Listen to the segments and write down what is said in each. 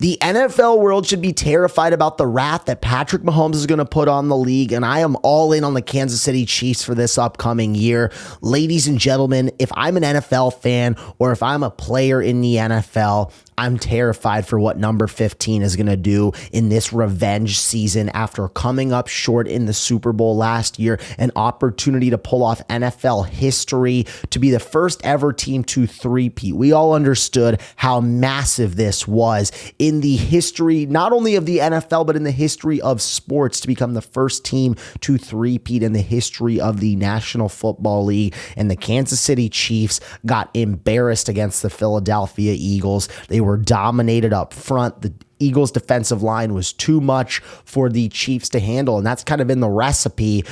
The NFL world should be terrified about the wrath that Patrick Mahomes is going to put on the league, and I am all in on the Kansas City Chiefs for this upcoming year. Ladies and gentlemen, if I'm an NFL fan or if I'm a player in the NFL, I'm terrified for what number 15 is going to do in this revenge season after coming up short in the Super Bowl last year, an opportunity to pull off NFL history, to be the first ever team to three-peat. We all understood how massive this was in the history, not only of the NFL, but in the history of sports, to become the first team to three-peat in the history of the National Football League. And the Kansas City Chiefs got embarrassed against the Philadelphia Eagles. They were dominated up front. The Eagles' defensive line was too much for the Chiefs to handle, and that's kind of been the recipe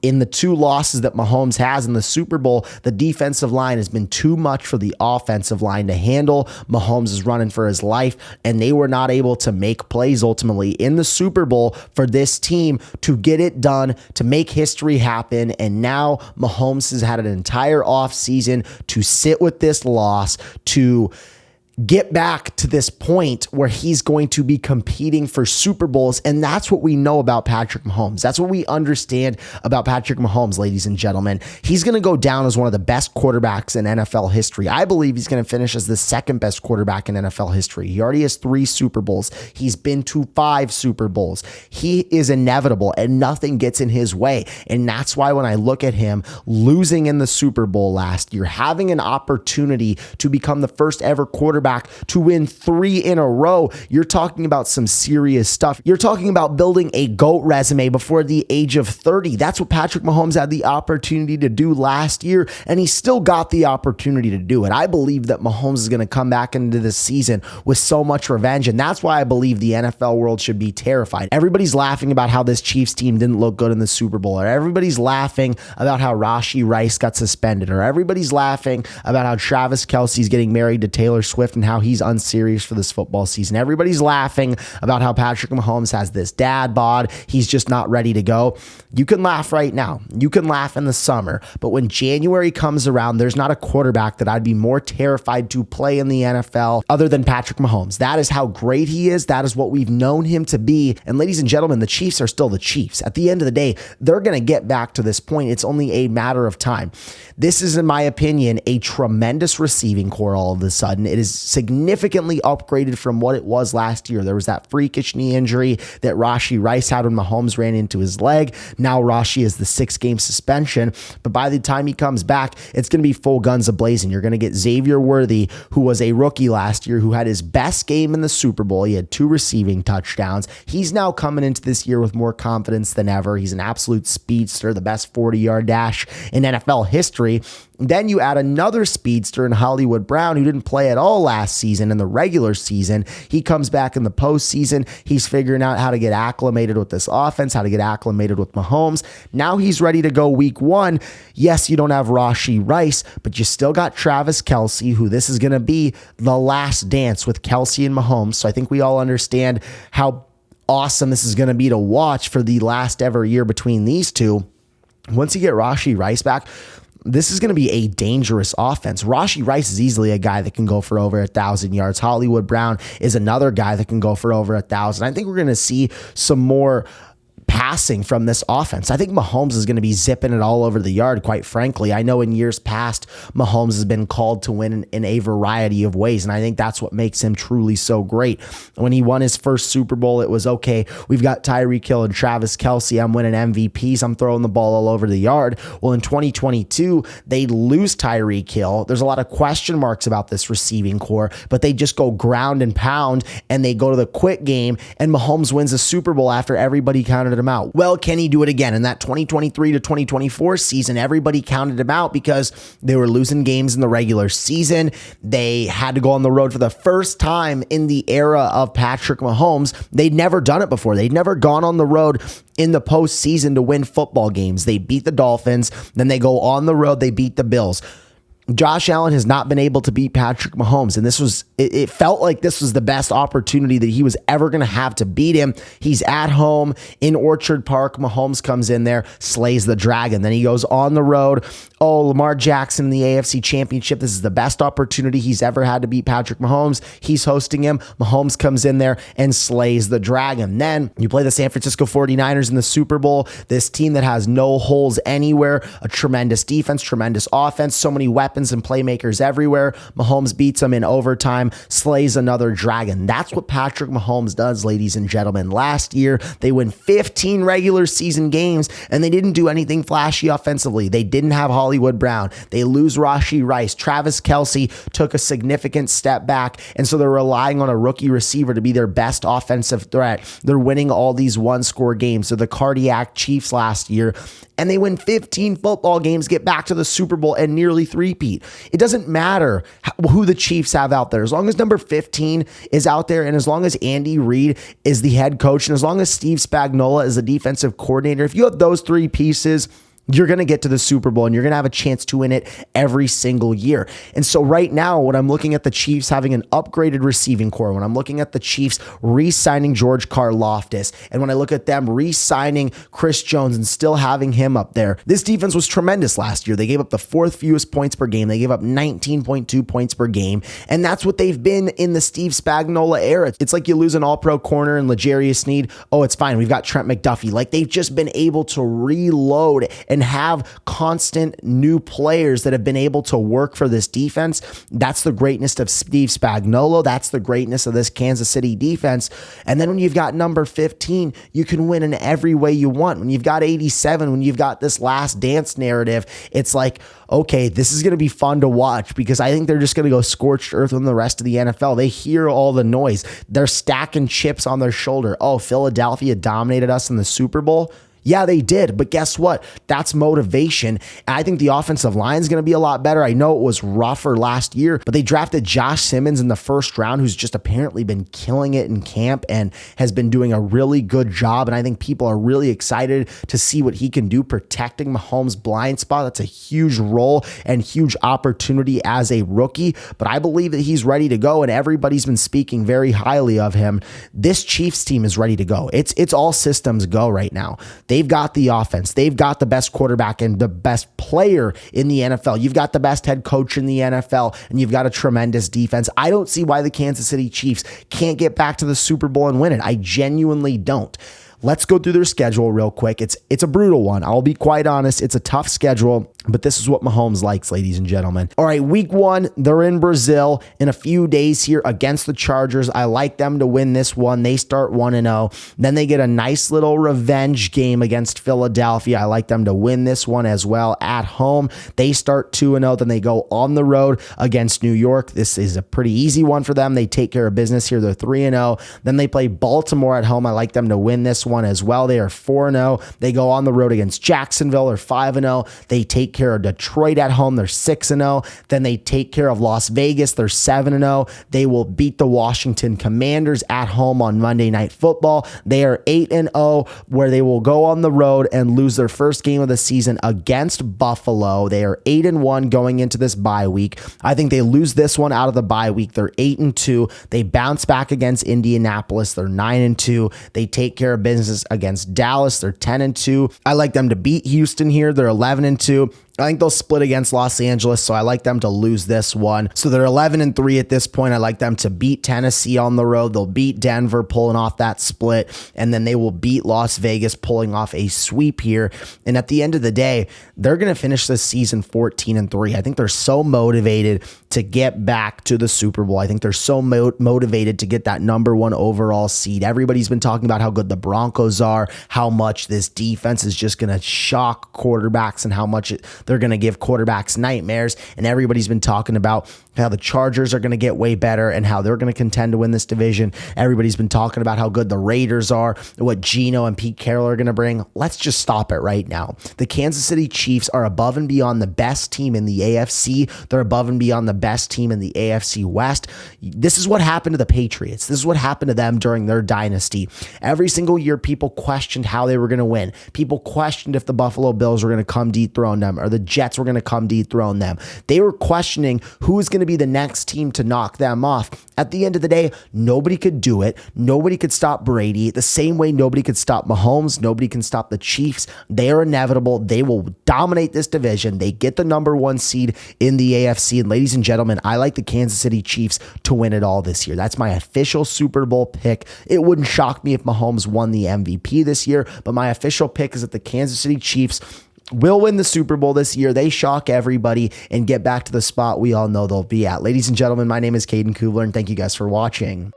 in the two losses that Mahomes has in the Super Bowl. The defensive line has been too much for the offensive line to handle. Mahomes is running for his life, and they were not able to make plays ultimately in the Super Bowl for this team to get it done, to make history happen. And now Mahomes has had an entire offseason to sit with this loss, to get back to this point where he's going to be competing for Super Bowls. And that's what we know about Patrick Mahomes. That's what we understand about Patrick Mahomes, ladies and gentlemen. He's going to go down as one of the best quarterbacks in NFL history. I believe he's going to finish as the second best quarterback in NFL history. He already has 3 Super Bowls. He's been to 5 Super Bowls. He is inevitable and nothing gets in his way. And that's why when I look at him losing in the Super Bowl last year, having an opportunity to become the first ever quarterback to win 3 in a row, you're talking about some serious stuff. You're talking about building a GOAT resume before the age of 30. That's what Patrick Mahomes had the opportunity to do last year, and he still got the opportunity to do it. I believe that Mahomes is going to come back into this season with so much revenge, and that's why I believe the NFL world should be terrified. Everybody's laughing about how this Chiefs team didn't look good in the Super Bowl, or everybody's laughing about how Rashee Rice got suspended, or everybody's laughing about how Travis Kelce is getting married to Taylor Swift and how he's unserious for this football season. Everybody's laughing about how Patrick Mahomes has this dad bod. He's just not ready to go. You can laugh right now. You can laugh in the summer. But when January comes around, there's not a quarterback that I'd be more terrified to play in the NFL other than Patrick Mahomes. That is how great he is. That is what we've known him to be. And ladies and gentlemen, the Chiefs are still the Chiefs. At the end of the day, they're going to get back to this point. It's only a matter of time. This is, in my opinion, a tremendous receiving core all of a sudden. It is significantly upgraded from what it was last year. There was that freakish knee injury that Rashee Rice had when Mahomes ran into his leg. Now Rashee is the 6-game suspension, but by the time he comes back, it's going to be full guns a-blazing. You're going to get Xavier Worthy, who was a rookie last year, who had his best game in the Super Bowl. He had 2 receiving touchdowns. He's now coming into this year with more confidence than ever. He's an absolute speedster, the best 40-yard dash in NFL history. Then you add another speedster in Hollywood Brown, who didn't play at all last season in the regular season. He comes back in the postseason. He's figuring out how to get acclimated with this offense, how to get acclimated with Mahomes. Now he's ready to go week 1. Yes, you don't have Rashee Rice, but you still got Travis Kelce, who this is going to be the last dance with Kelce and Mahomes. So I think we all understand how awesome this is going to be to watch for the last ever year between these two. Once you get Rashee Rice back, this is going to be a dangerous offense. Rashee Rice is easily a guy that can go for over 1,000 yards. Hollywood Brown is another guy that can go for over 1,000. I think we're going to see some more passing from this offense. I think Mahomes is going to be zipping it all over the yard, quite frankly. I know in years past, Mahomes has been called to win in a variety of ways, and I think that's what makes him truly so great. When he won his first Super Bowl, it was, okay, we've got Tyreek Hill and Travis Kelce. I'm winning MVPs. I'm throwing the ball all over the yard. Well, in 2022, they lose Tyreek Hill. There's a lot of question marks about this receiving core, but they just go ground and pound, and they go to the quick game, and Mahomes wins a Super Bowl after everybody counted him out. Well, can he do it again? In that 2023 to 2024 season, everybody counted him out because they were losing games in the regular season. They had to go on the road for the first time in the era of Patrick Mahomes. They'd never done it before. They'd never gone on the road in the postseason to win football games. They beat the Dolphins, then they go on the road, they beat the Bills. Josh Allen has not been able to beat Patrick Mahomes. And it felt like this was the best opportunity that he was ever going to have to beat him. He's at home in Orchard Park. Mahomes comes in there, slays the dragon. Then he goes on the road. Oh, Lamar Jackson in the AFC Championship. This is the best opportunity he's ever had to beat Patrick Mahomes. He's hosting him. Mahomes comes in there and slays the dragon. Then you play the San Francisco 49ers in the Super Bowl. This team that has no holes anywhere, a tremendous defense, tremendous offense, so many weapons and playmakers everywhere. Mahomes beats them in overtime, slays another dragon. That's what Patrick Mahomes does, ladies and gentlemen. Last year, they win 15 regular season games, and they didn't do anything flashy offensively. They didn't have Hollywood Brown. They lose Rashee Rice. Travis Kelce took a significant step back, and so they're relying on a rookie receiver to be their best offensive threat. They're winning all these one-score games. So the cardiac Chiefs last year, and they win 15 football games, get back to the Super Bowl, and nearly three-peat. It doesn't matter who the Chiefs have out there. As long as number 15 is out there, and as long as Andy Reid is the head coach, and as long as Steve Spagnuolo is the defensive coordinator, if you have those three pieces, you're going to get to the Super Bowl and you're going to have a chance to win it every single year. And so right now, when I'm looking at the Chiefs having an upgraded receiving core, when I'm looking at the Chiefs re-signing George Karlaftis, and when I look at them re-signing Chris Jones and still having him up there, this defense was tremendous last year. They gave up the fourth fewest points per game. They gave up 19.2 points per game. And that's what they've been in the Steve Spagnuolo era. It's like you lose an all-pro corner in L'Jarius Sneed. Oh, it's fine. We've got Trent McDuffie. Like, they've just been able to reload and have constant new players that have been able to work for this defense. That's the greatness of Steve Spagnuolo. That's the greatness of this Kansas City defense. And then when you've got number 15, you can win in every way you want. When you've got 87, when you've got this last dance narrative, it's like, okay, this is going to be fun to watch, because I think they're just going to go scorched earth with the rest of the NFL. They hear all the noise. They're stacking chips on their shoulder. Oh, Philadelphia dominated us in the Super Bowl. Yeah, they did. But guess what? That's motivation. And I think the offensive line is going to be a lot better. I know it was rougher last year, but they drafted Josh Simmons in the first round, who's just apparently been killing it in camp and has been doing a really good job. And I think people are really excited to see what he can do protecting Mahomes' blind spot. That's a huge role and huge opportunity as a rookie. But I believe that he's ready to go, and everybody's been speaking very highly of him. This Chiefs team is ready to go. It's all systems go right now. They've got the offense. They've got the best quarterback and the best player in the NFL. You've got the best head coach in the NFL, and you've got a tremendous defense. I don't see why the Kansas City Chiefs can't get back to the Super Bowl and win it. I genuinely don't. Let's go through their schedule real quick. It's a brutal one. I'll be quite honest. It's a tough schedule, but this is what Mahomes likes, ladies and gentlemen. All right, week 1, they're in Brazil in a few days here against the Chargers. I like them to win this one. They start 1-0. Then they get a nice little revenge game against Philadelphia. I like them to win this one as well at home. They start 2-0. Then they go on the road against New York. This is a pretty easy one for them. They take care of business here. They're 3-0. Then they play Baltimore at home. I like them to win this one as well. They are 4-0. They go on the road against Jacksonville. They're 5-0. They take care of Detroit at home. They're 6-0. Then they take care of Las Vegas. They're 7-0. They will beat the Washington Commanders at home on Monday Night Football. They are 8-0, where they will go on the road and lose their first game of the season against Buffalo. They are 8-1 going into this bye week. I think they lose this one out of the bye week. They're 8-2. They bounce back against Indianapolis. They're 9-2. They take care of business against Dallas. They're 10-2. I like them to beat Houston here. They're 11-2. I think they'll split against Los Angeles, so I like them to lose this one. So they're 11-3 at this point. I like them to beat Tennessee on the road. They'll beat Denver, pulling off that split, and then they will beat Las Vegas, pulling off a sweep here. And at the end of the day, they're going to finish this season 14-3. I think they're so motivated to get back to the Super Bowl. I think they're so motivated to get that number 1 overall seed. Everybody's been talking about how good the Broncos are, how much this defense is just going to shock quarterbacks, and how much they're going to give quarterbacks nightmares. And everybody's been talking about how the Chargers are going to get way better and how they're going to contend to win this division. Everybody's been talking about how good the Raiders are, what Geno and Pete Carroll are going to bring. Let's just stop it right now. The Kansas City Chiefs are above and beyond the best team in the AFC. They're above and beyond the best team in the AFC West. This is what happened to the Patriots. This is what happened to them during their dynasty. Every single year, people questioned how they were going to win. People questioned if the Buffalo Bills were going to come dethrone them, or the Jets were going to come dethrone them. They were questioning who is going to be the next team to knock them off. At the end of the day, nobody could do it. Nobody could stop Brady. The same way nobody could stop Mahomes. Nobody can stop the Chiefs. They are inevitable. They will dominate this division. They get the number 1 seed in the AFC. And ladies and gentlemen, I like the Kansas City Chiefs to win it all this year. That's my official Super Bowl pick. It wouldn't shock me if Mahomes won the MVP this year, but my official pick is that the Kansas City Chiefs will win the Super Bowl this year. They shock everybody and get back to the spot we all know they'll be at. Ladies and gentlemen, my name is Caden Kubler, and thank you guys for watching.